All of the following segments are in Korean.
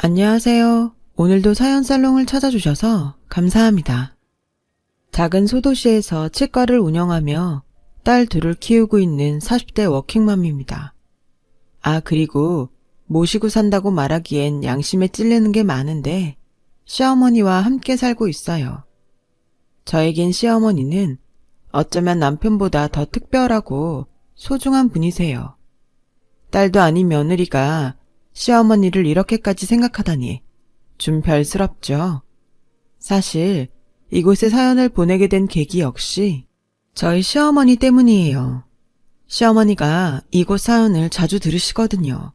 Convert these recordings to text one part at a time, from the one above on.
안녕하세요. 오늘도 사연 살롱을 찾아주셔서 감사합니다. 작은 소도시에서 치과를 운영하며 딸 둘을 키우고 있는 40대 워킹맘입니다. 그리고 모시고 산다고 말하기엔 양심에 찔리는 게 많은데 시어머니와 함께 살고 있어요. 저에겐 시어머니는 어쩌면 남편보다 더 특별하고 소중한 분이세요. 딸도 아닌 며느리가 시어머니를 이렇게까지 생각하다니 좀 별스럽죠. 사실 이곳에 사연을 보내게 된 계기 역시 저희 시어머니 때문이에요. 시어머니가 이곳 사연을 자주 들으시거든요.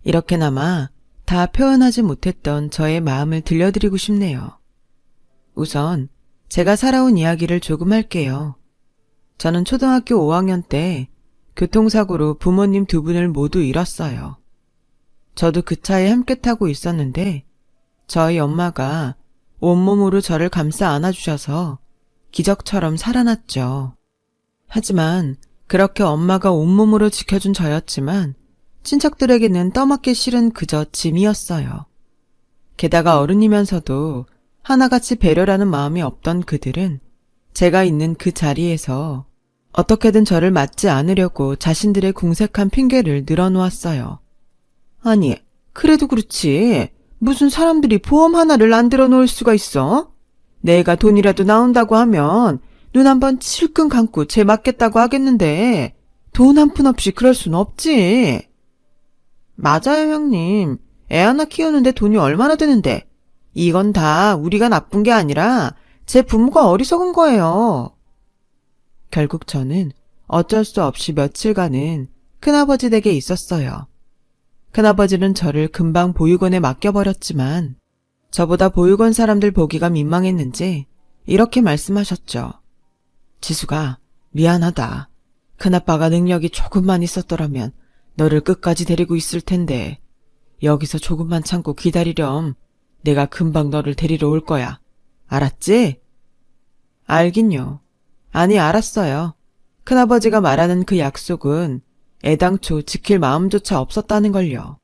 이렇게나마 다 표현하지 못했던 저의 마음을 들려드리고 싶네요. 우선 제가 살아온 이야기를 조금 할게요. 저는 초등학교 5학년 때 교통사고로 부모님 두 분을 모두 잃었어요. 저도 그 차에 함께 타고 있었는데 저희 엄마가 온몸으로 저를 감싸 안아주셔서 기적처럼 살아났죠. 하지만 그렇게 엄마가 온몸으로 지켜준 저였지만 친척들에게는 떠맡기 싫은 그저 짐이었어요. 게다가 어른이면서도 하나같이 배려라는 마음이 없던 그들은 제가 있는 그 자리에서 어떻게든 저를 맞지 않으려고 자신들의 궁색한 핑계를 늘어놓았어요. 아니, 그래도 그렇지. 무슨 사람들이 보험 하나를 안 들어놓을 수가 있어? 내가 돈이라도 나온다고 하면 눈 한번 칠끈 감고 쟤 맞겠다고 하겠는데 돈 한 푼 없이 그럴 순 없지. 맞아요, 형님. 애 하나 키우는데 돈이 얼마나 드는데. 이건 다 우리가 나쁜 게 아니라 제 부모가 어리석은 거예요. 결국 저는 어쩔 수 없이 며칠간은 큰아버지 댁에 있었어요. 큰아버지는 저를 금방 보육원에 맡겨버렸지만 저보다 보육원 사람들 보기가 민망했는지 이렇게 말씀하셨죠. 지수가 미안하다. 큰아빠가 능력이 조금만 있었더라면 너를 끝까지 데리고 있을 텐데 여기서 조금만 참고 기다리렴. 내가 금방 너를 데리러 올 거야. 알았지? 알긴요. 아니, 알았어요. 큰아버지가 말하는 그 약속은 애당초 지킬 마음조차 없었다는 걸요.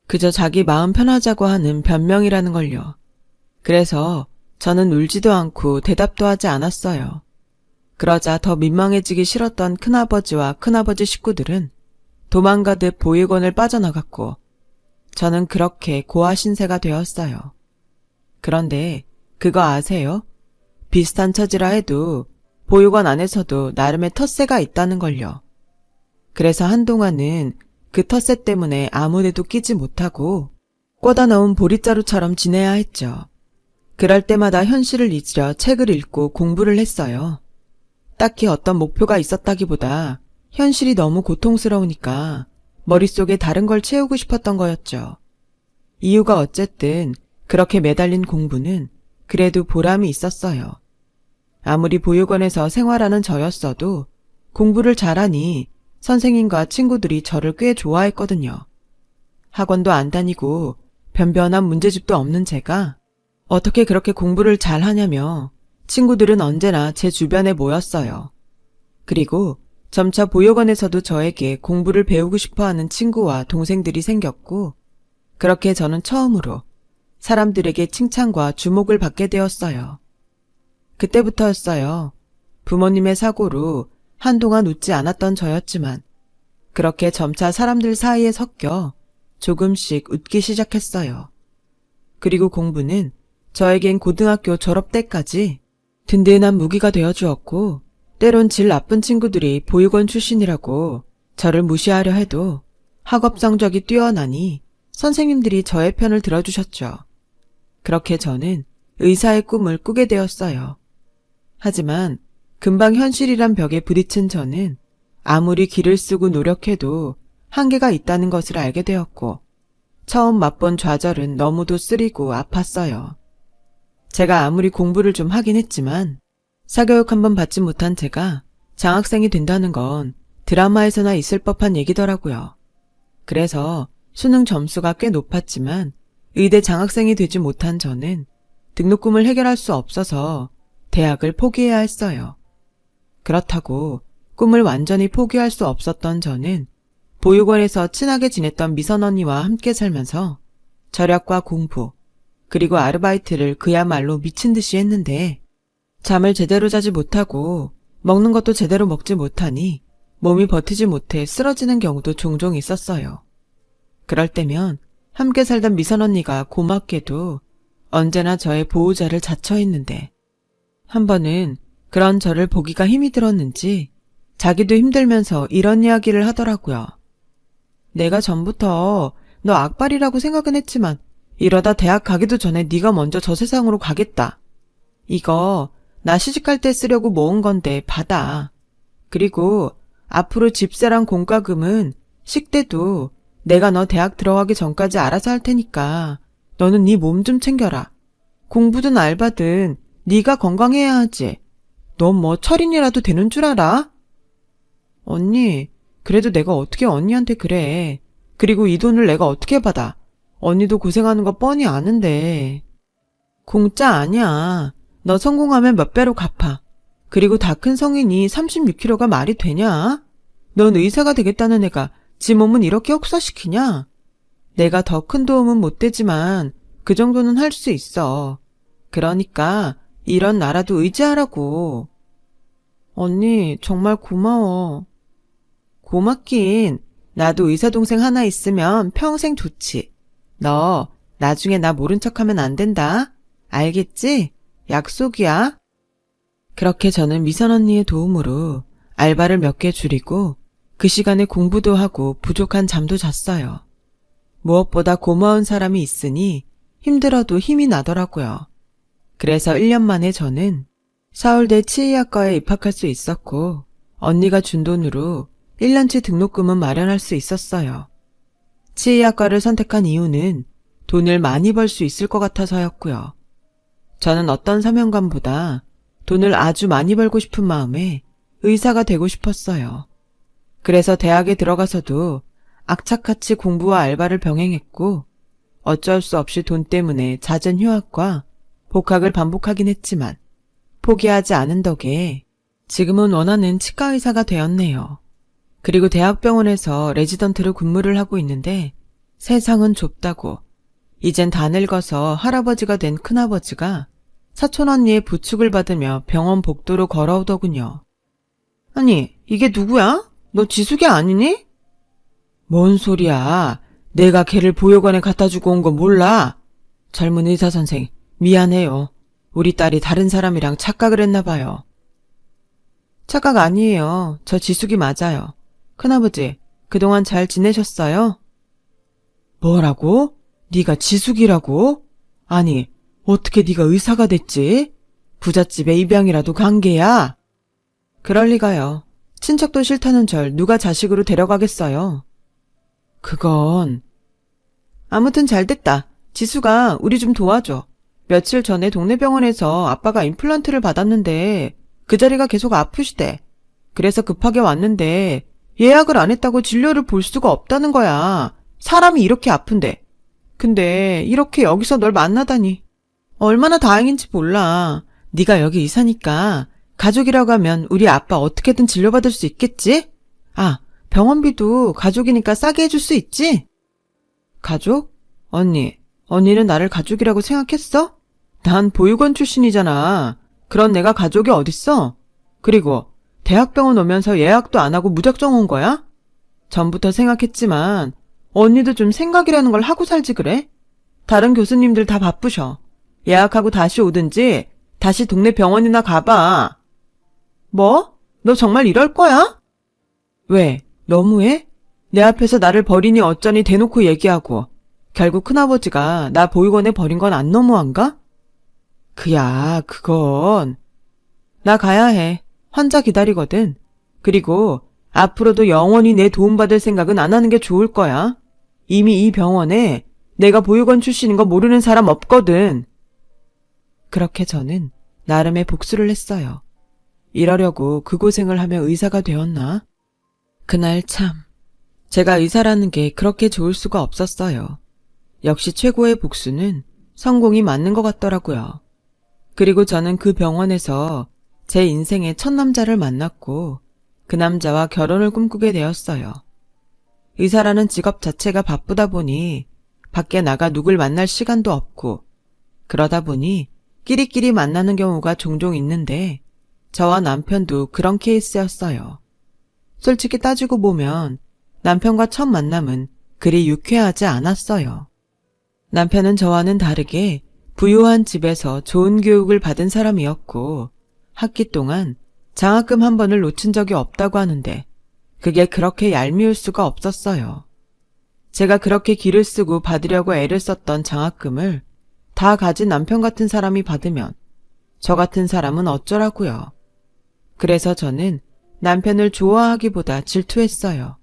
그저 자기 마음 편하자고 하는 변명이라는 걸요. 그래서 저는 울지도 않고 대답도 하지 않았어요. 그러자 더 민망해지기 싫었던 큰아버지와 큰아버지 식구들은 도망가듯 보육원을 빠져나갔고 저는 그렇게 고아신세가 되었어요. 그런데 그거 아세요? 비슷한 처지라 해도 보육원 안에서도 나름의 텃세가 있다는 걸요. 그래서 한동안은 그 텃세 때문에 아무데도 끼지 못하고 꽂아 넣은 보릿자루처럼 지내야 했죠. 그럴 때마다 현실을 잊으려 책을 읽고 공부를 했어요. 딱히 어떤 목표가 있었다기보다 현실이 너무 고통스러우니까 머릿속에 다른 걸 채우고 싶었던 거였죠. 이유가 어쨌든 그렇게 매달린 공부는 그래도 보람이 있었어요. 아무리 보육원에서 생활하는 저였어도 공부를 잘하니 선생님과 친구들이 저를 꽤 좋아했거든요. 학원도 안 다니고 변변한 문제집도 없는 제가 어떻게 그렇게 공부를 잘하냐며 친구들은 언제나 제 주변에 모였어요. 그리고 점차 보육원에서도 저에게 공부를 배우고 싶어하는 친구와 동생들이 생겼고 그렇게 저는 처음으로 사람들에게 칭찬과 주목을 받게 되었어요. 그때부터였어요. 부모님의 사고로 한동안 웃지 않았던 저였지만 그렇게 점차 사람들 사이에 섞여 조금씩 웃기 시작했어요. 그리고 공부는 저에겐 고등학교 졸업 때까지 든든한 무기가 되어주었고 때론 질 나쁜 친구들이 보육원 출신이라고 저를 무시하려 해도 학업 성적이 뛰어나니 선생님들이 저의 편을 들어주셨죠. 그렇게 저는 의사의 꿈을 꾸게 되었어요. 하지만 금방 현실이란 벽에 부딪힌 저는 아무리 기를 쓰고 노력해도 한계가 있다는 것을 알게 되었고 처음 맛본 좌절은 너무도 쓰리고 아팠어요. 제가 아무리 공부를 좀 하긴 했지만 사교육 한번 받지 못한 제가 장학생이 된다는 건 드라마에서나 있을 법한 얘기더라고요. 그래서 수능 점수가 꽤 높았지만 의대 장학생이 되지 못한 저는 등록금을 해결할 수 없어서 대학을 포기해야 했어요. 그렇다고 꿈을 완전히 포기할 수 없었던 저는 보육원에서 친하게 지냈던 미선 언니와 함께 살면서 절약과 공부, 그리고 아르바이트를 그야말로 미친 듯이 했는데 잠을 제대로 자지 못하고 먹는 것도 제대로 먹지 못하니 몸이 버티지 못해 쓰러지는 경우도 종종 있었어요. 그럴 때면 함께 살던 미선 언니가 고맙게도 언제나 저의 보호자를 자처했는데 한 번은 그런 저를 보기가 힘이 들었는지 자기도 힘들면서 이런 이야기를 하더라고요. 내가 전부터 너 악발이라고 생각은 했지만 이러다 대학 가기도 전에 네가 먼저 저 세상으로 가겠다. 이거 나 시집갈 때 쓰려고 모은 건데 받아. 그리고 앞으로 집세랑 공과금은 식대도 내가 너 대학 들어가기 전까지 알아서 할 테니까 너는 네 몸 좀 챙겨라. 공부든 알바든 네가 건강해야 하지. 넌 뭐 철인이라도 되는 줄 알아? 언니, 그래도 내가 어떻게 언니한테 그래. 그리고 이 돈을 내가 어떻게 받아. 언니도 고생하는 거 뻔히 아는데. 공짜 아니야. 너 성공하면 몇 배로 갚아. 그리고 다 큰 성인이 36kg가 말이 되냐? 넌 의사가 되겠다는 애가 지 몸은 이렇게 혹사시키냐? 내가 더 큰 도움은 못 되지만 그 정도는 할 수 있어. 그러니까 이런 나라도 의지하라고. 언니 정말 고마워. 고맙긴. 나도 의사 동생 하나 있으면 평생 좋지. 너 나중에 나 모른 척하면 안 된다. 알겠지? 약속이야. 그렇게 저는 미선 언니의 도움으로 알바를 몇 개 줄이고 그 시간에 공부도 하고 부족한 잠도 잤어요. 무엇보다 고마운 사람이 있으니 힘들어도 힘이 나더라고요. 그래서 1년 만에 저는 서울대 치의학과에 입학할 수 있었고 언니가 준 돈으로 1년치 등록금은 마련할 수 있었어요. 치의학과를 선택한 이유는 돈을 많이 벌 수 있을 것 같아서였고요. 저는 어떤 사명감보다 돈을 아주 많이 벌고 싶은 마음에 의사가 되고 싶었어요. 그래서 대학에 들어가서도 악착같이 공부와 알바를 병행했고 어쩔 수 없이 돈 때문에 잦은 휴학과 복학을 반복하긴 했지만 포기하지 않은 덕에 지금은 원하는 치과 의사가 되었네요. 그리고 대학병원에서 레지던트로 근무를 하고 있는데 세상은 좁다고 이젠 다 늙어서 할아버지가 된 큰아버지가 사촌 언니의 부축을 받으며 병원 복도로 걸어오더군요. 아니, 이게 누구야? 너 지숙이 아니니? 뭔 소리야. 내가 걔를 보육원에 갖다 주고 온 거 몰라? 젊은 의사 선생, 미안해요. 우리 딸이 다른 사람이랑 착각을 했나 봐요. 착각 아니에요. 저 지숙이 맞아요. 큰아버지, 그동안 잘 지내셨어요? 뭐라고? 네가 지숙이라고? 아니, 어떻게 네가 의사가 됐지? 부잣집에 입양이라도 간 게야? 그럴 리가요. 친척도 싫다는 절 누가 자식으로 데려가겠어요. 그건... 아무튼 잘 됐다. 지수가 우리 좀 도와줘. 며칠 전에 동네 병원에서 아빠가 임플란트를 받았는데 그 자리가 계속 아프시대. 그래서 급하게 왔는데 예약을 안 했다고 진료를 볼 수가 없다는 거야. 사람이 이렇게 아픈데. 근데 이렇게 여기서 널 만나다니. 얼마나 다행인지 몰라. 네가 여기 의사니까 가족이라고 하면 우리 아빠 어떻게든 진료받을 수 있겠지? 아, 병원비도 가족이니까 싸게 해줄 수 있지? 가족? 언니는 나를 가족이라고 생각했어? 난 보육원 출신이잖아. 그런 내가 가족이 어딨어? 그리고 대학병원 오면서 예약도 안 하고 무작정 온 거야? 전부터 생각했지만 언니도 좀 생각이라는 걸 하고 살지 그래? 다른 교수님들 다 바쁘셔. 예약하고 다시 오든지 다시 동네 병원이나 가봐. 뭐? 너 정말 이럴 거야? 왜? 너무해? 내 앞에서 나를 버리니 어쩌니 대놓고 얘기하고 결국 큰아버지가 나 보육원에 버린 건 안 너무한가? 그건... 나 가야 해. 환자 기다리거든. 그리고 앞으로도 영원히 내 도움받을 생각은 안 하는 게 좋을 거야. 이미 이 병원에 내가 보육원 출신인 거 모르는 사람 없거든. 그렇게 저는 나름의 복수를 했어요. 이러려고 그 고생을 하며 의사가 되었나? 그날 참, 제가 의사라는 게 그렇게 좋을 수가 없었어요. 역시 최고의 복수는 성공이 맞는 것 같더라고요. 그리고 저는 그 병원에서 제 인생의 첫 남자를 만났고 그 남자와 결혼을 꿈꾸게 되었어요. 의사라는 직업 자체가 바쁘다 보니 밖에 나가 누굴 만날 시간도 없고, 그러다 보니 끼리끼리 만나는 경우가 종종 있는데 저와 남편도 그런 케이스였어요. 솔직히 따지고 보면 남편과 첫 만남은 그리 유쾌하지 않았어요. 남편은 저와는 다르게 부유한 집에서 좋은 교육을 받은 사람이었고 학기 동안 장학금 한 번을 놓친 적이 없다고 하는데 그게 그렇게 얄미울 수가 없었어요. 제가 그렇게 기를 쓰고 받으려고 애를 썼던 장학금을 다 가진 남편 같은 사람이 받으면 저 같은 사람은 어쩌라고요. 그래서 저는 남편을 좋아하기보다 질투했어요.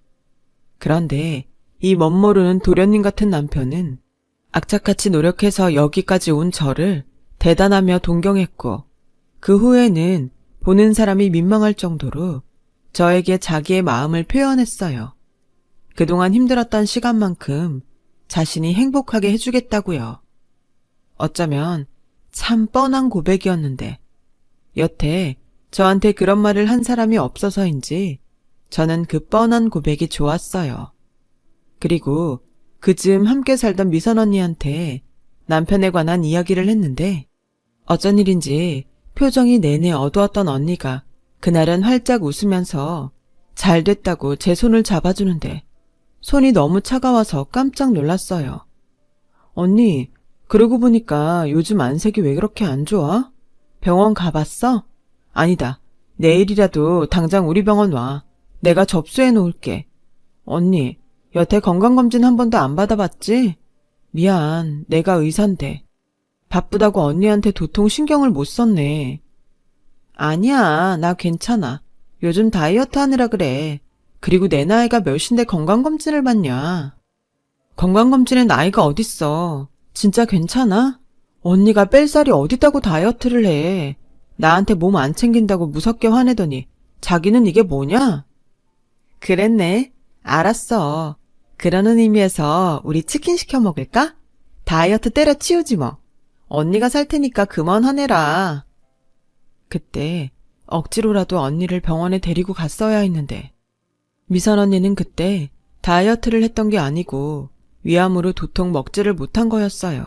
그런데 이 멋모르는 도련님 같은 남편은 악착같이 노력해서 여기까지 온 저를 대단하며 동경했고 그 후에는 보는 사람이 민망할 정도로 저에게 자기의 마음을 표현했어요. 그동안 힘들었던 시간만큼 자신이 행복하게 해주겠다고요. 어쩌면 참 뻔한 고백이었는데 여태 저한테 그런 말을 한 사람이 없어서인지 저는 그 뻔한 고백이 좋았어요. 그리고 그즈음 함께 살던 미선 언니한테 남편에 관한 이야기를 했는데 어쩐 일인지 표정이 내내 어두웠던 언니가 그날은 활짝 웃으면서 잘 됐다고 제 손을 잡아주는데 손이 너무 차가워서 깜짝 놀랐어요. 언니, 그러고 보니까 요즘 안색이 왜 그렇게 안 좋아? 병원 가봤어? 아니다. 내일이라도 당장 우리 병원 와. 내가 접수해 놓을게. 언니, 여태 건강검진 한 번도 안 받아봤지? 미안, 내가 의사인데. 바쁘다고 언니한테 도통 신경을 못 썼네. 아니야, 나 괜찮아. 요즘 다이어트 하느라 그래. 그리고 내 나이가 몇인데 건강검진을 받냐. 건강검진에 나이가 어딨어. 진짜 괜찮아? 언니가 뺄 살이 어딨다고 다이어트를 해. 나한테 몸 안 챙긴다고 무섭게 화내더니 자기는 이게 뭐냐? 그랬네. 알았어. 그러는 의미에서 우리 치킨 시켜 먹을까? 다이어트 때려치우지 뭐. 언니가 살 테니까 그만 화내라. 그때 억지로라도 언니를 병원에 데리고 갔어야 했는데 미선 언니는 그때 다이어트를 했던 게 아니고 위암으로 도통 먹지를 못한 거였어요.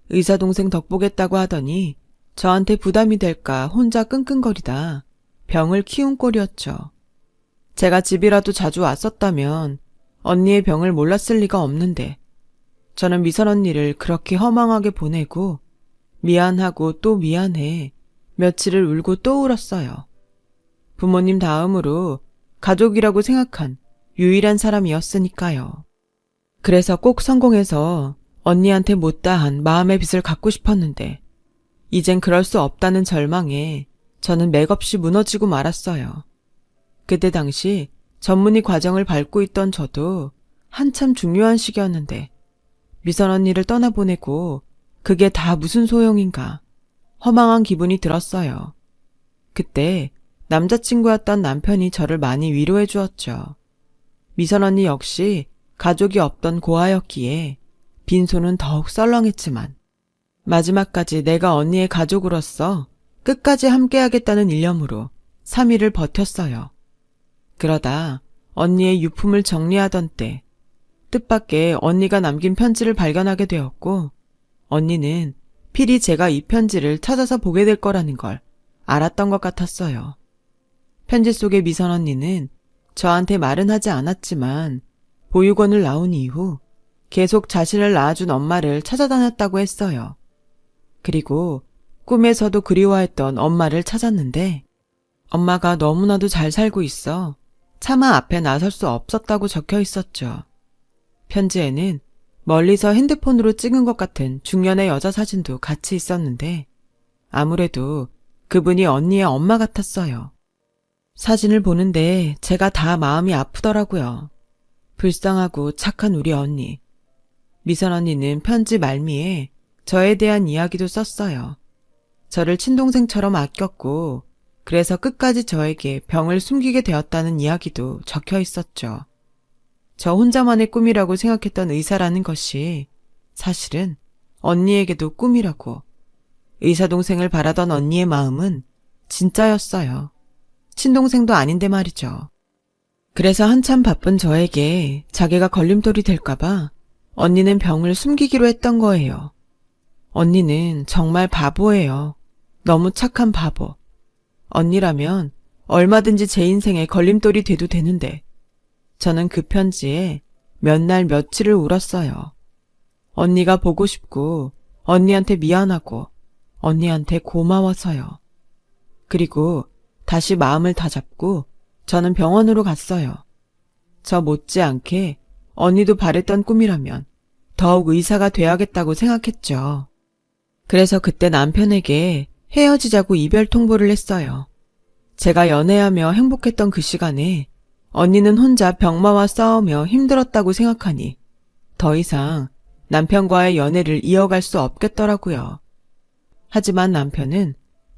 의사 동생 덕보겠다고 하더니 저한테 부담이 될까 혼자 끙끙거리다 병을 키운 꼴이었죠. 제가 집이라도 자주 왔었다면 언니의 병을 몰랐을 리가 없는데 저는 미선 언니를 그렇게 허망하게 보내고 미안하고 또 미안해 며칠을 울고 또 울었어요. 부모님 다음으로 가족이라고 생각한 유일한 사람이었으니까요. 그래서 꼭 성공해서 언니한테 못다한 마음의 빚을 갚고 싶었는데 이젠 그럴 수 없다는 절망에 저는 맥없이 무너지고 말았어요. 그때 당시 전문의 과정을 밟고 있던 저도 한참 중요한 시기였는데 미선 언니를 떠나보내고 그게 다 무슨 소용인가 허망한 기분이 들었어요. 그때 남자친구였던 남편이 저를 많이 위로해 주었죠. 미선 언니 역시 가족이 없던 고아였기에 빈손은 더욱 썰렁했지만 마지막까지 내가 언니의 가족으로서 끝까지 함께하겠다는 일념으로 3일을 버텼어요. 그러다 언니의 유품을 정리하던 때 뜻밖의 언니가 남긴 편지를 발견하게 되었고 언니는 필히 제가 이 편지를 찾아서 보게 될 거라는 걸 알았던 것 같았어요. 편지 속의 미선 언니는 저한테 말은 하지 않았지만 보육원을 나온 이후 계속 자신을 낳아준 엄마를 찾아다녔다고 했어요. 그리고 꿈에서도 그리워했던 엄마를 찾았는데 엄마가 너무나도 잘 살고 있어 차마 앞에 나설 수 없었다고 적혀 있었죠. 편지에는 멀리서 핸드폰으로 찍은 것 같은 중년의 여자 사진도 같이 있었는데 아무래도 그분이 언니의 엄마 같았어요. 사진을 보는데 제가 다 마음이 아프더라고요. 불쌍하고 착한 우리 언니. 미선 언니는 편지 말미에 저에 대한 이야기도 썼어요. 저를 친동생처럼 아꼈고 그래서 끝까지 저에게 병을 숨기게 되었다는 이야기도 적혀 있었죠. 저 혼자만의 꿈이라고 생각했던 의사라는 것이 사실은 언니에게도 꿈이라고 의사 동생을 바라던 언니의 마음은 진짜였어요. 친동생도 아닌데 말이죠. 그래서 한참 바쁜 저에게 자기가 걸림돌이 될까봐 언니는 병을 숨기기로 했던 거예요. 언니는 정말 바보예요. 너무 착한 바보. 언니라면 얼마든지 제 인생에 걸림돌이 돼도 되는데 저는 그 편지에 몇 날 며칠을 울었어요. 언니가 보고 싶고 언니한테 미안하고 언니한테 고마워서요. 그리고 다시 마음을 다잡고 저는 병원으로 갔어요. 저 못지않게 언니도 바랬던 꿈이라면 더욱 의사가 돼야겠다고 생각했죠. 그래서 그때 남편에게 헤어지자고 이별 통보를 했어요. 제가 연애하며 행복했던 그 시간에 언니는 혼자 병마와 싸우며 힘들었다고 생각하니 더 이상 남편과의 연애를 이어갈 수 없겠더라고요. 하지만 남편은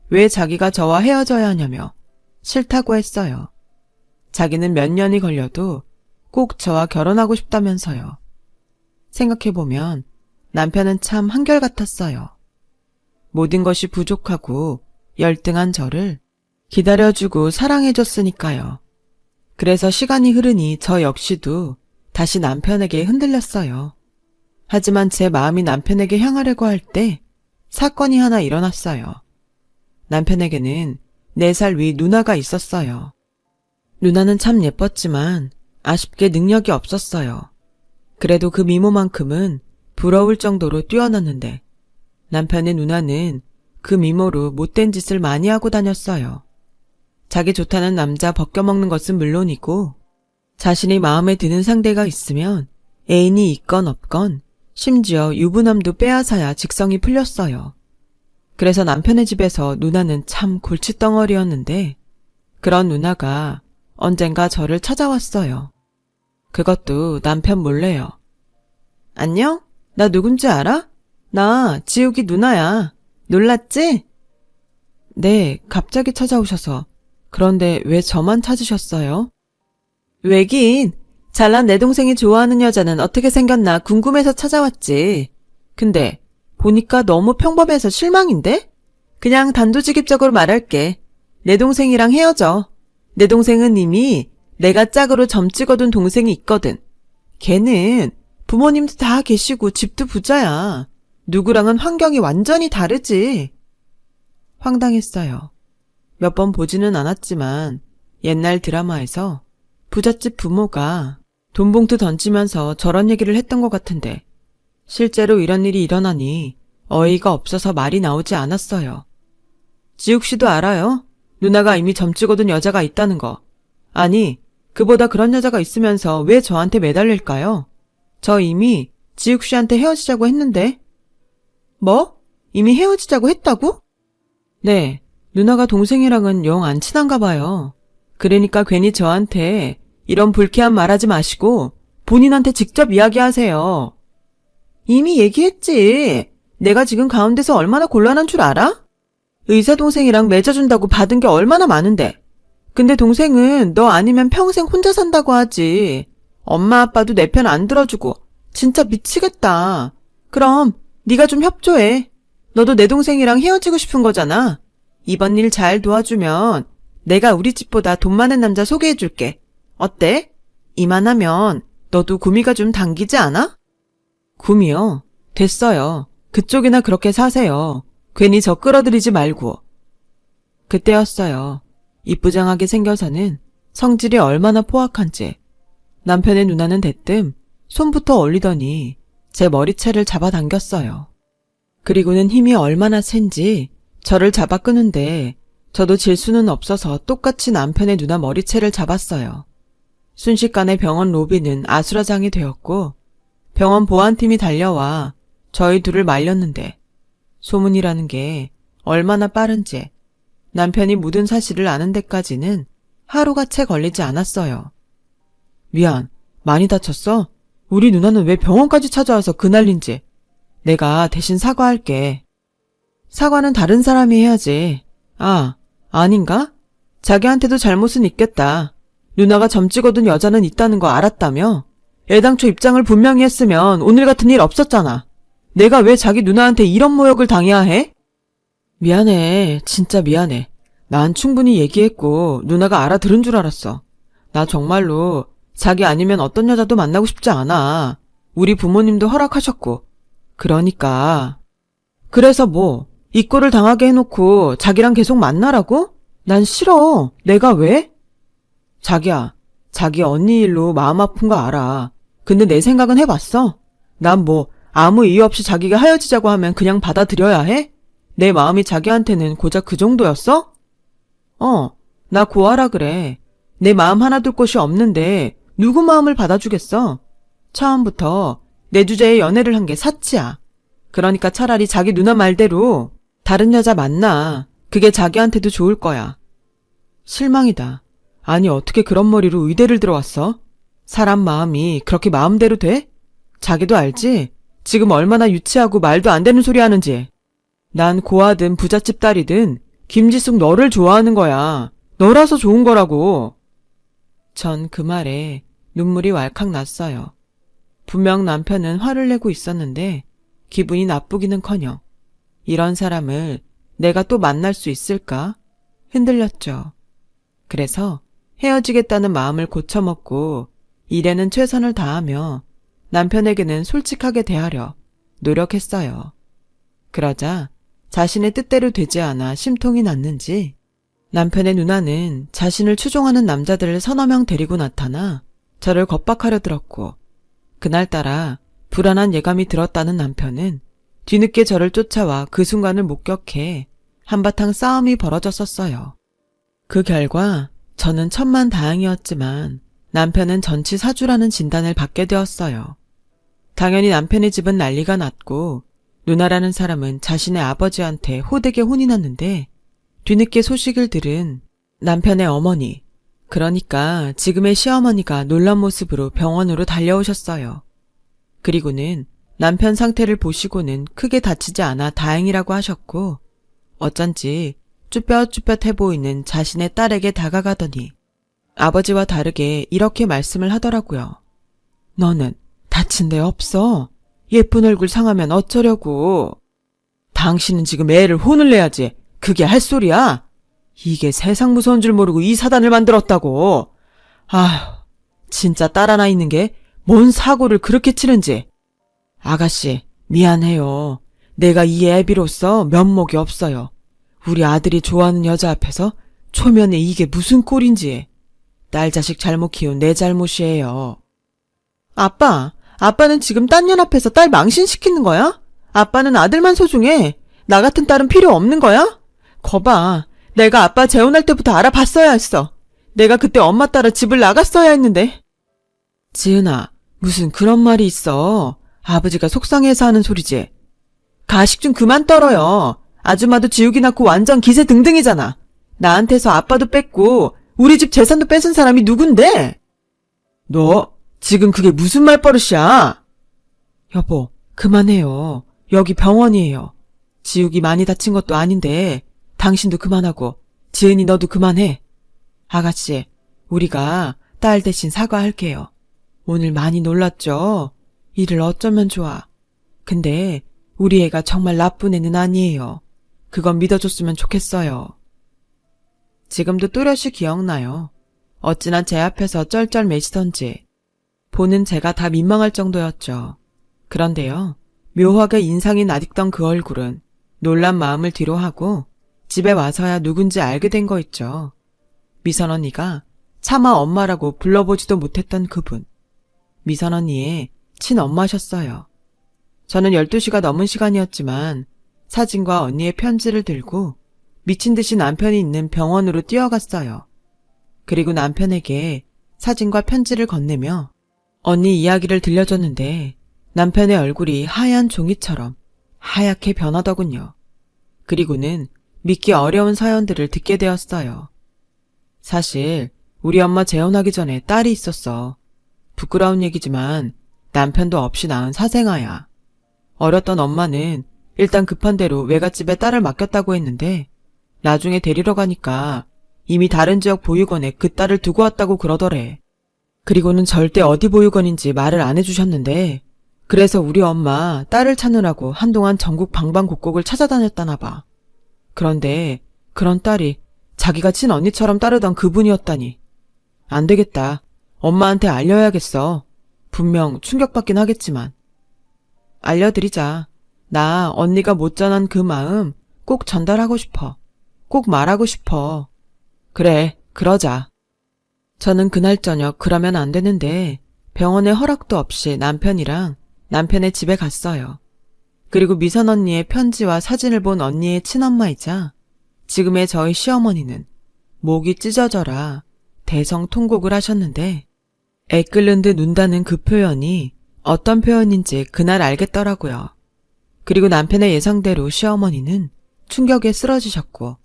왜 자기가 저와 헤어져야 하냐며 싫다고 했어요. 자기는 몇 년이 걸려도 꼭 저와 결혼하고 싶다면서요. 생각해보면 남편은 참 한결같았어요. 모든 것이 부족하고 열등한 저를 기다려주고 사랑해줬으니까요. 그래서 시간이 흐르니 저 역시도 다시 남편에게 흔들렸어요. 하지만 제 마음이 남편에게 향하려고 할 때 사건이 하나 일어났어요. 남편에게는 4살 위 누나가 있었어요. 누나는 참 예뻤지만 아쉽게 능력이 없었어요. 그래도 그 미모만큼은 부러울 정도로 뛰어났는데 남편의 누나는 그 미모로 못된 짓을 많이 하고 다녔어요. 자기 좋다는 남자 벗겨먹는 것은 물론이고 자신이 마음에 드는 상대가 있으면 애인이 있건 없건 심지어 유부남도 빼앗아야 직성이 풀렸어요. 그래서 남편의 집에서 누나는 참 골칫덩어리였는데 그런 누나가 언젠가 저를 찾아왔어요. 그것도 남편 몰래요. 안녕? 나 누군지 알아? 나 지욱이 누나야. 놀랐지? 네, 갑자기 찾아오셔서. 그런데 왜 저만 찾으셨어요? 왜긴 잘난 내 동생이 좋아하는 여자는 어떻게 생겼나 궁금해서 찾아왔지. 근데 보니까 너무 평범해서 실망인데? 그냥 단도직입적으로 말할게. 내 동생이랑 헤어져. 내 동생은 이미 내가 짝으로 점 찍어둔 동생이 있거든. 걔는 부모님도 다 계시고 집도 부자야. 누구랑은 환경이 완전히 다르지. 황당했어요. 몇 번 보지는 않았지만 옛날 드라마에서 부잣집 부모가 돈봉투 던지면서 저런 얘기를 했던 것 같은데 실제로 이런 일이 일어나니 어이가 없어서 말이 나오지 않았어요. 지욱 씨도 알아요? 누나가 이미 점 찍어둔 여자가 있다는 거. 아니, 그보다 그런 여자가 있으면서 왜 저한테 매달릴까요? 저 이미 지욱 씨한테 헤어지자고 했는데. 뭐? 이미 헤어지자고 했다고? 네, 누나가 동생이랑은 영 안 친한가 봐요. 그러니까 괜히 저한테 이런 불쾌한 말하지 마시고 본인한테 직접 이야기하세요. 이미 얘기했지. 내가 지금 가운데서 얼마나 곤란한 줄 알아? 의사 동생이랑 맺어준다고 받은 게 얼마나 많은데. 근데 동생은 너 아니면 평생 혼자 산다고 하지. 엄마 아빠도 내 편 안 들어주고 진짜 미치겠다. 그럼 네가 좀 협조해. 너도 내 동생이랑 헤어지고 싶은 거잖아. 이번 일 잘 도와주면 내가 우리 집보다 돈 많은 남자 소개해줄게. 어때? 이만하면 너도 구미가 좀 당기지 않아? 구미요? 됐어요. 그쪽이나 그렇게 사세요. 괜히 저 끌어들이지 말고. 그때였어요. 이쁘장하게 생겨서는 성질이 얼마나 포악한지. 남편의 누나는 대뜸 손부터 올리더니 제 머리채를 잡아당겼어요. 그리고는 힘이 얼마나 센지 저를 잡아 끄는데 저도 질 수는 없어서 똑같이 남편의 누나 머리채를 잡았어요. 순식간에 병원 로비는 아수라장이 되었고 병원 보안팀이 달려와 저희 둘을 말렸는데 소문이라는 게 얼마나 빠른지 남편이 묻은 사실을 아는 데까지는 하루가 채 걸리지 않았어요. 미안, 많이 다쳤어? 우리 누나는 왜 병원까지 찾아와서 그 난린지. 내가 대신 사과할게. 사과는 다른 사람이 해야지. 아, 아닌가? 자기한테도 잘못은 있겠다. 누나가 점 찍어둔 여자는 있다는 거 알았다며? 애당초 입장을 분명히 했으면 오늘 같은 일 없었잖아. 내가 왜 자기 누나한테 이런 모욕을 당해야 해? 미안해. 진짜 미안해. 난 충분히 얘기했고 누나가 알아들은 줄 알았어. 나 정말로 자기 아니면 어떤 여자도 만나고 싶지 않아. 우리 부모님도 허락하셨고. 그러니까. 그래서 뭐, 이 꼴을 당하게 해놓고 자기랑 계속 만나라고? 난 싫어. 내가 왜? 자기야, 자기 언니 일로 마음 아픈 거 알아. 근데 내 생각은 해봤어. 난 뭐 아무 이유 없이 자기가 헤어지자고 하면 그냥 받아들여야 해? 내 마음이 자기한테는 고작 그 정도였어? 나 고아라 그래. 내 마음 하나 둘 곳이 없는데 누구 마음을 받아주겠어? 처음부터 내 주제에 연애를 한 게 사치야. 그러니까 차라리 자기 누나 말대로 다른 여자 만나. 그게 자기한테도 좋을 거야. 실망이다. 아니 어떻게 그런 머리로 의대를 들어왔어? 사람 마음이 그렇게 마음대로 돼? 자기도 알지? 지금 얼마나 유치하고 말도 안 되는 소리 하는지. 난 고아든 부잣집 딸이든 김지숙 너를 좋아하는 거야. 너라서 좋은 거라고. 전 그 말에 눈물이 왈칵 났어요. 분명 남편은 화를 내고 있었는데 기분이 나쁘기는커녕 이런 사람을 내가 또 만날 수 있을까? 흔들렸죠. 그래서 헤어지겠다는 마음을 고쳐먹고 일에는 최선을 다하며 남편에게는 솔직하게 대하려 노력했어요. 그러자 자신의 뜻대로 되지 않아 심통이 났는지 남편의 누나는 자신을 추종하는 남자들을 서너 명 데리고 나타나 저를 겁박하려 들었고 그날따라 불안한 예감이 들었다는 남편은 뒤늦게 저를 쫓아와 그 순간을 목격해 한바탕 싸움이 벌어졌었어요. 그 결과 저는 천만다행이었지만 남편은 전치사주라는 진단을 받게 되었어요. 당연히 남편의 집은 난리가 났고 누나라는 사람은 자신의 아버지한테 호되게 혼이 났는데 뒤늦게 소식을 들은 남편의 어머니, 그러니까 지금의 시어머니가 놀란 모습으로 병원으로 달려오셨어요. 그리고는 남편 상태를 보시고는 크게 다치지 않아 다행이라고 하셨고 어쩐지 쭈뼛쭈뼛해 보이는 자신의 딸에게 다가가더니 아버지와 다르게 이렇게 말씀을 하더라고요. 너는 다친 데 없어. 예쁜 얼굴 상하면 어쩌려고. 당신은 지금 애를 혼을 내야지. 그게 할 소리야? 이게 세상 무서운 줄 모르고 이 사단을 만들었다고. 아휴, 진짜 딸 하나 있는 게 뭔 사고를 그렇게 치는지. 아가씨, 미안해요. 내가 이 애비로서 면목이 없어요. 우리 아들이 좋아하는 여자 앞에서 초면에 이게 무슨 꼴인지. 딸 자식 잘못 키운 내 잘못이에요. 아빠는 지금 딴 년 앞에서 딸 망신시키는 거야? 아빠는 아들만 소중해. 나 같은 딸은 필요 없는 거야? 거봐, 내가 아빠 재혼할 때부터 알아봤어야 했어. 내가 그때 엄마 따라 집을 나갔어야 했는데. 지은아, 무슨 그런 말이 있어. 아버지가 속상해서 하는 소리지. 가식 좀 그만 떨어요. 아줌마도 지우기 낳고 완전 기세등등이잖아. 나한테서 아빠도 뺐고 우리 집 재산도 뺏은 사람이 누군데? 너 지금 그게 무슨 말버릇이야? 여보, 그만해요. 여기 병원이에요. 지우기 많이 다친 것도 아닌데 당신도 그만하고 지은이 너도 그만해. 아가씨, 우리가 딸 대신 사과할게요. 오늘 많이 놀랐죠? 일을 어쩌면 좋아. 근데 우리 애가 정말 나쁜 애는 아니에요. 그건 믿어줬으면 좋겠어요. 지금도 또렷이 기억나요. 어찌나 제 앞에서 쩔쩔매시던지. 보는 제가 다 민망할 정도였죠. 그런데요, 묘하게 인상이 낯익던 그 얼굴은 놀란 마음을 뒤로 하고 집에 와서야 누군지 알게 된 거 있죠. 미선 언니가 차마 엄마라고 불러보지도 못했던 그분. 미선 언니의 친엄마셨어요. 저는 12시가 넘은 시간이었지만 사진과 언니의 편지를 들고 미친 듯이 남편이 있는 병원으로 뛰어갔어요. 그리고 남편에게 사진과 편지를 건네며 언니 이야기를 들려줬는데 남편의 얼굴이 하얀 종이처럼 하얗게 변하더군요. 그리고는 믿기 어려운 사연들을 듣게 되었어요. 사실 우리 엄마 재혼하기 전에 딸이 있었어. 부끄러운 얘기지만 남편도 없이 낳은 사생아야. 어렸던 엄마는 일단 급한 대로 외갓집에 딸을 맡겼다고 했는데 나중에 데리러 가니까 이미 다른 지역 보육원에 그 딸을 두고 왔다고 그러더래. 그리고는 절대 어디 보육원인지 말을 안 해주셨는데 그래서 우리 엄마 딸을 찾느라고 한동안 전국 방방곡곡을 찾아다녔다나 봐. 그런데 그런 딸이 자기가 친언니처럼 따르던 그분이었다니. 안 되겠다. 엄마한테 알려야겠어. 분명 충격받긴 하겠지만. 알려드리자. 나 언니가 못 전한 그 마음 꼭 전달하고 싶어. 꼭 말하고 싶어. 그래, 그러자. 저는 그날 저녁 그러면 안 되는데 병원에 허락도 없이 남편이랑 남편의 집에 갔어요. 그리고 미선 언니의 편지와 사진을 본 언니의 친엄마이자 지금의 저희 시어머니는 목이 찢어져라 대성통곡을 하셨는데 애 끓는 듯 눈다는 그 표현이 어떤 표현인지 그날 알겠더라고요. 그리고 남편의 예상대로 시어머니는 충격에 쓰러지셨고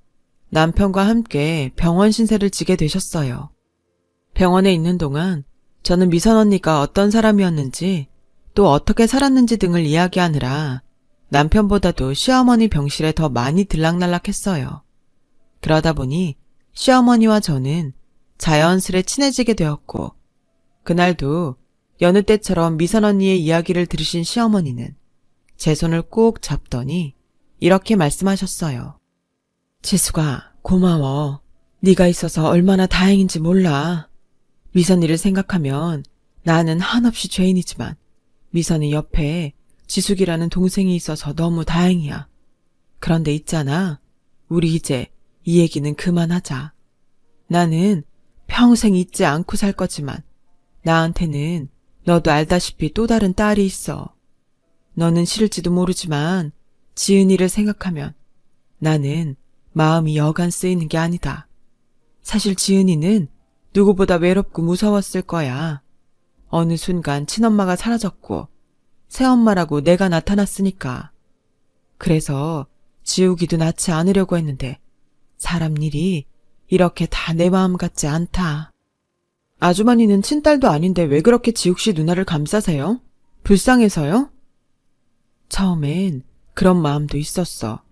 남편과 함께 병원 신세를 지게 되셨어요. 병원에 있는 동안 저는 미선 언니가 어떤 사람이었는지 또 어떻게 살았는지 등을 이야기하느라 남편보다도 시어머니 병실에 더 많이 들락날락했어요. 그러다 보니 시어머니와 저는 자연스레 친해지게 되었고 그날도 여느 때처럼 미선 언니의 이야기를 들으신 시어머니는 제 손을 꼭 잡더니 이렇게 말씀하셨어요. 지수가 고마워. 네가 있어서 얼마나 다행인지 몰라. 미선이를 생각하면 나는 한없이 죄인이지만 미선이 옆에 지숙이라는 동생이 있어서 너무 다행이야. 그런데 있잖아. 우리 이제 이 얘기는 그만하자. 나는 평생 잊지 않고 살 거지만 나한테는 너도 알다시피 또 다른 딸이 있어. 너는 싫을지도 모르지만 지은이를 생각하면 나는 마음이 여간 쓰이는 게 아니다. 사실 지은이는 누구보다 외롭고 무서웠을 거야. 어느 순간 친엄마가 사라졌고 새엄마라고 내가 나타났으니까. 그래서 지우기도 낳지 않으려고 했는데 사람 일이 이렇게 다 내 마음 같지 않다. 아주머니는 친딸도 아닌데 왜 그렇게 지욱씨 누나를 감싸세요? 불쌍해서요? 처음엔 그런 마음도 있었어.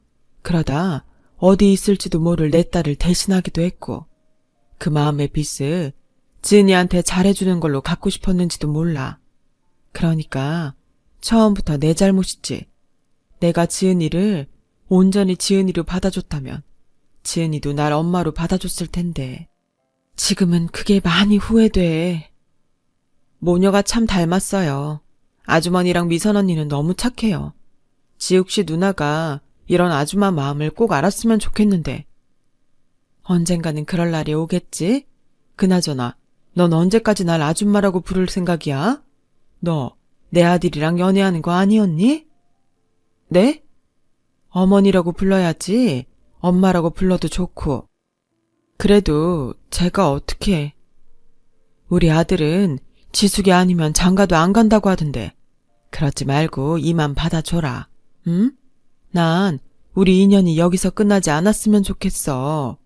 그러다 어디 있을지도 모를 내 딸을 대신하기도 했고 그 마음의 빚을 지은이한테 잘해주는 걸로 갖고 싶었는지도 몰라. 그러니까 처음부터 내 잘못이지. 내가 지은이를 온전히 지은이로 받아줬다면 지은이도 날 엄마로 받아줬을 텐데 지금은 그게 많이 후회돼. 모녀가 참 닮았어요. 아주머니랑 미선 언니는 너무 착해요. 지욱씨 누나가 이런 아줌마 마음을 꼭 알았으면 좋겠는데 언젠가는 그럴 날이 오겠지? 그나저나 넌 언제까지 날 아줌마라고 부를 생각이야? 너 내 아들이랑 연애하는 거 아니었니? 네? 어머니라고 불러야지. 엄마라고 불러도 좋고. 그래도 제가 어떻게. 우리 아들은 지숙이 아니면 장가도 안 간다고 하던데. 그러지 말고 이만 받아줘라. 응? 난 우리 인연이 여기서 끝나지 않았으면 좋겠어.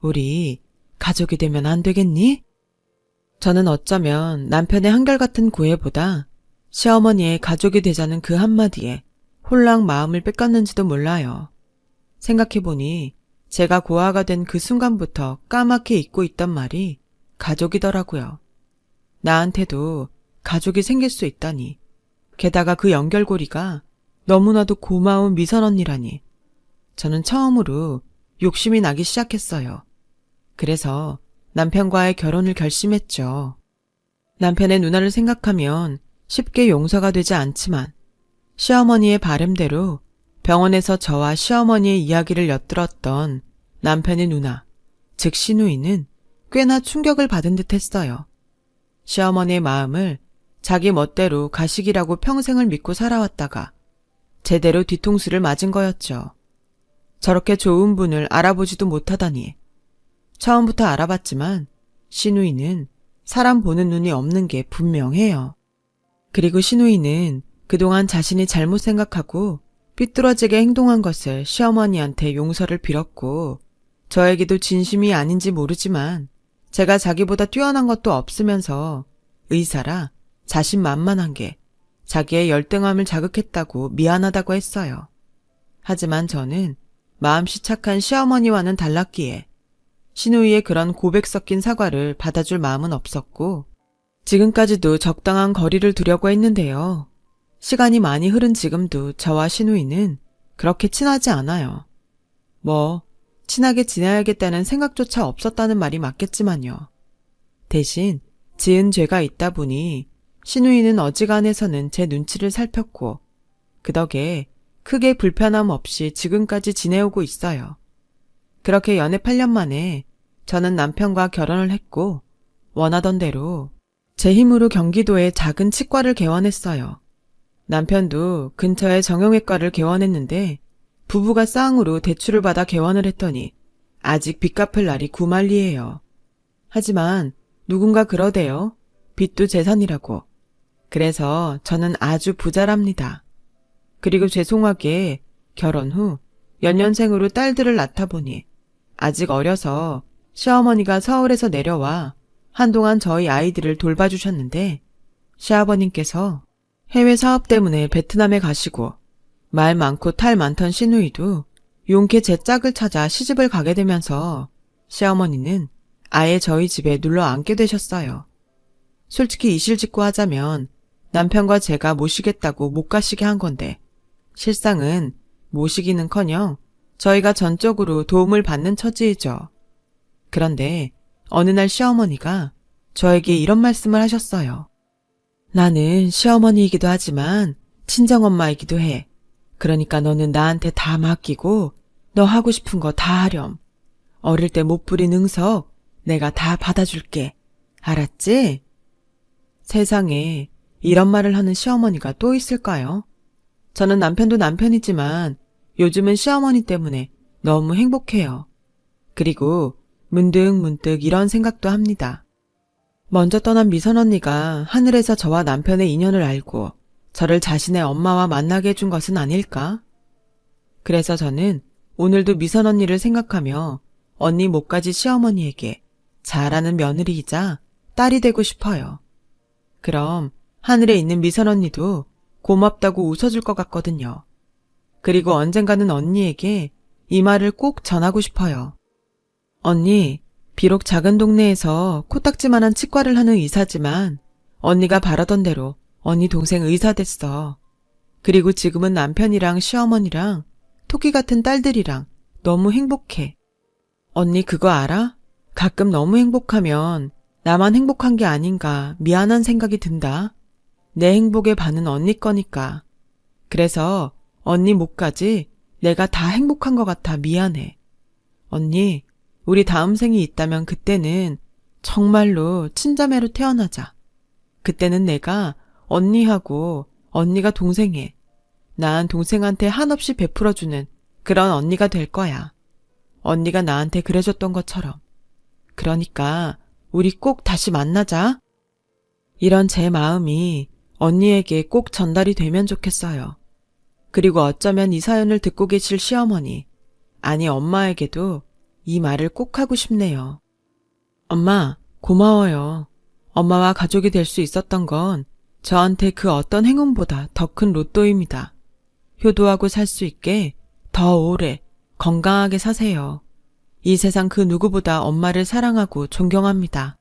우리 가족이 되면 안 되겠니? 저는 어쩌면 남편의 한결같은 고해보다 시어머니의 가족이 되자는 그 한마디에 홀랑 마음을 뺏겼는지도 몰라요. 생각해보니 제가 고아가 된 그 순간부터 까맣게 잊고 있던 말이 가족이더라고요. 나한테도 가족이 생길 수 있다니. 게다가 그 연결고리가 너무나도 고마운 미선 언니라니. 저는 처음으로 욕심이 나기 시작했어요. 그래서 남편과의 결혼을 결심했죠. 남편의 누나를 생각하면 쉽게 용서가 되지 않지만 시어머니의 바람대로 병원에서 저와 시어머니의 이야기를 엿들었던 남편의 누나, 즉 시누이는 꽤나 충격을 받은 듯 했어요. 시어머니의 마음을 자기 멋대로 가식이라고 평생을 믿고 살아왔다가 제대로 뒤통수를 맞은 거였죠. 저렇게 좋은 분을 알아보지도 못하다니. 처음부터 알아봤지만 시누이는 사람 보는 눈이 없는 게 분명해요. 그리고 시누이는 그동안 자신이 잘못 생각하고 삐뚤어지게 행동한 것을 시어머니한테 용서를 빌었고 저에게도 진심이 아닌지 모르지만 제가 자기보다 뛰어난 것도 없으면서 의사라 자신만만한 게 자기의 열등함을 자극했다고 미안하다고 했어요. 하지만 저는 마음씨 착한 시어머니와는 달랐기에 시누이의 그런 고백 섞인 사과를 받아줄 마음은 없었고 지금까지도 적당한 거리를 두려고 했는데요. 시간이 많이 흐른 지금도 저와 시누이는 그렇게 친하지 않아요. 친하게 지내야겠다는 생각조차 없었다는 말이 맞겠지만요. 대신 지은 죄가 있다 보니 시누이는 어지간해서는 제 눈치를 살폈고 그 덕에 크게 불편함 없이 지금까지 지내오고 있어요. 그렇게 연애 8년 만에 저는 남편과 결혼을 했고 원하던 대로 제 힘으로 경기도에 작은 치과를 개원했어요. 남편도 근처에 정형외과를 개원했는데 부부가 쌍으로 대출을 받아 개원을 했더니 아직 빚 갚을 날이 구만리예요. 하지만 누군가 그러대요. 빚도 재산이라고. 그래서 저는 아주 부자랍니다. 그리고 죄송하게 결혼 후 연년생으로 딸들을 낳다 보니 아직 어려서 시어머니가 서울에서 내려와 한동안 저희 아이들을 돌봐주셨는데 시아버님께서 해외 사업 때문에 베트남에 가시고 말 많고 탈 많던 시누이도 용케 제 짝을 찾아 시집을 가게 되면서 시어머니는 아예 저희 집에 눌러 앉게 되셨어요. 솔직히 이실직고 하자면 남편과 제가 모시겠다고 못 가시게 한 건데 실상은 모시기는커녕 저희가 전적으로 도움을 받는 처지이죠. 그런데 어느 날 시어머니가 저에게 이런 말씀을 하셨어요. 나는 시어머니이기도 하지만 친정엄마이기도 해. 그러니까 너는 나한테 다 맡기고 너 하고 싶은 거 다 하렴. 어릴 때 못 부린 응석 내가 다 받아줄게. 알았지? 세상에 이런 말을 하는 시어머니가 또 있을까요? 저는 남편도 남편이지만 요즘은 시어머니 때문에 너무 행복해요. 그리고 문득 이런 생각도 합니다. 먼저 떠난 미선 언니가 하늘에서 저와 남편의 인연을 알고 저를 자신의 엄마와 만나게 해준 것은 아닐까? 그래서 저는 오늘도 미선 언니를 생각하며 언니 못가지 시어머니에게 잘하는 며느리이자 딸이 되고 싶어요. 그럼 하늘에 있는 미선 언니도 고맙다고 웃어줄 것 같거든요. 그리고 언젠가는 언니에게 이 말을 꼭 전하고 싶어요. 언니, 비록 작은 동네에서 코딱지만한 치과를 하는 의사지만 언니가 바라던 대로 언니 동생 의사 됐어. 그리고 지금은 남편이랑 시어머니랑 토끼 같은 딸들이랑 너무 행복해. 언니 그거 알아? 가끔 너무 행복하면 나만 행복한 게 아닌가 미안한 생각이 든다. 내 행복의 반은 언니 거니까. 그래서 언니 못가지 내가 다 행복한 것 같아 미안해. 언니, 우리 다음 생이 있다면 그때는 정말로 친자매로 태어나자. 그때는 내가 언니하고 언니가 동생해. 난 동생한테 한없이 베풀어주는 그런 언니가 될 거야. 언니가 나한테 그래줬던 것처럼. 그러니까 우리 꼭 다시 만나자. 이런 제 마음이 언니에게 꼭 전달이 되면 좋겠어요. 그리고 어쩌면 이 사연을 듣고 계실 시어머니, 아니 엄마에게도 이 말을 꼭 하고 싶네요. 엄마, 고마워요. 엄마와 가족이 될 수 있었던 건 저한테 그 어떤 행운보다 더 큰 로또입니다. 효도하고 살 수 있게 더 오래 건강하게 사세요. 이 세상 그 누구보다 엄마를 사랑하고 존경합니다.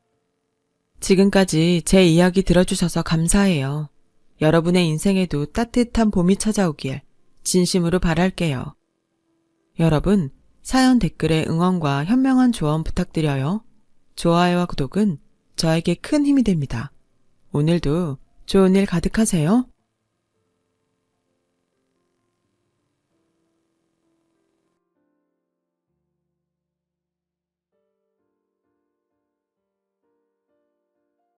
지금까지 제 이야기 들어주셔서 감사해요. 여러분의 인생에도 따뜻한 봄이 찾아오길 진심으로 바랄게요. 여러분, 사연 댓글에 응원과 현명한 조언 부탁드려요. 좋아요와 구독은 저에게 큰 힘이 됩니다. 오늘도 좋은 일 가득하세요.